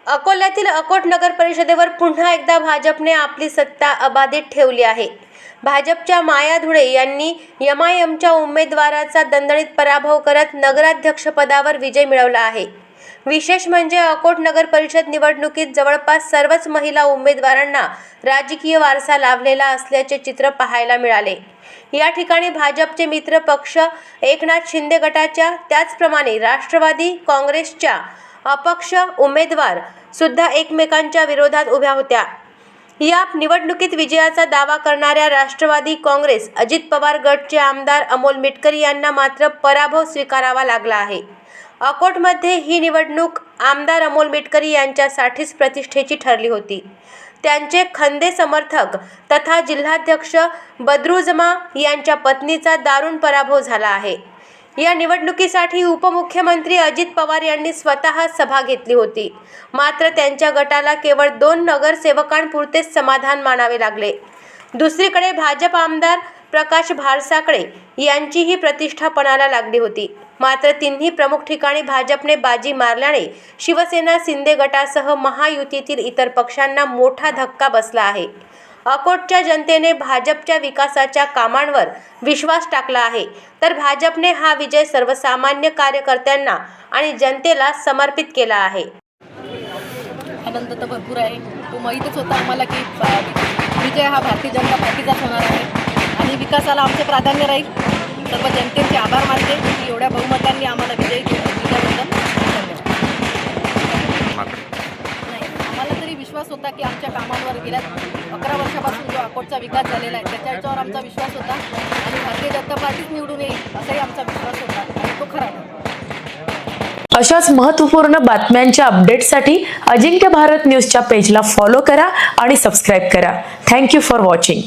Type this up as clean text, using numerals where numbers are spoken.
अकोल्यातील अकोट नगर परिषदेवर पुन्हा एकदा भाजपने आपली सत्ता अबाधित ठेवली आहे। भाजपच्या माया धुळे यांनी एमआयएमच्या उमेदवाराचा दणदणीत पराभव करत नगराध्यक्षपदावर विजय मिळवला आहे। विशेष म्हणजे अकोट नगर परिषद निवडणुकीत जवळपास सर्वच महिला उमेदवारांना राजकीय वारसा लाभलेला असल्याचे चित्र पाहायला मिळाले। या ठिकाणी भाजपचे मित्र पक्ष एकनाथ शिंदे गटाच्या त्याचप्रमाणे राष्ट्रवादी काँग्रेसच्या अपक्ष उमेदवार सुद्धा एकमेकांच्या विरोधात उभ्या होत्या। या निवडणुकीत विजयाचा दावा करणाऱ्या राष्ट्रवादी काँग्रेस अजित पवार गटचे आमदार अमोल मिटकरी यांना मात्र पराभव स्वीकारावा लागला आहे। अकोटमध्ये ही निवडणूक आमदार अमोल मिटकरी यांच्यासाठीच प्रतिष्ठेची ठरली होती। त्यांचे खंदे समर्थक तथा जिल्हाध्यक्ष बद्रुजमा यांच्या पत्नीचा दारुण पराभव झाला आहे। या निवडणुकीसाठी उपमुख्यमंत्री अजित पवार यांनी स्वतः सभा घेतली होती, मात्र त्यांच्या गटाला केवळ 2 नगरसेवकांपुरतेच समाधान मानावे लागले। दुसरीकडे भाजप आमदार प्रकाश भाळसाकडे यांचीही प्रतिष्ठा पणाला लागली होती, मात्र तिन्ही प्रमुख ठिकाणी भाजपने बाजी मारल्याने शिवसेना शिंदे गटासह महायुतीतील इतर पक्षांना मोठा धक्का बसला आहे। अकोटच्या जनतेने भाजपच्या विकासाच्या कामांवर विश्वास टाकला आहे, तर भाजपने हा विजय सर्वसामान्य कार्यकर्त्यांना आणि जनतेला समर्पित केला आहे। आनंद तर भरपूर आहे। तो माहीतच होता आम्हाला की विजय हा भारतीय जनता पार्टीचाच होणार आहे आणि विकासाला आमचे प्राधान्य राहील। सर्व जनतेचे आभार मानते की एवढ्या बहुमतांनी आम्हाला विजय दिल्याबद्दल। आम्हाला तरी विश्वास होता की आमच्या कामांवर गेल्या 11 वर्षापासून जो अकोटचा विकास झालेला आहे त्याच्यावर आमचा विश्वास होता आणि भारतीय जनता पार्टीच निवडून येईल असाही आमचा विश्वास होता आणि तो खरा आहे। अशाच महत्त्वपूर्ण बातम्यांच्या अपडेटसाठी अजिंक्य भारत न्यूजच्या पेजला फॉलो करा आणि सबस्क्राईब करा। Thank you for watching.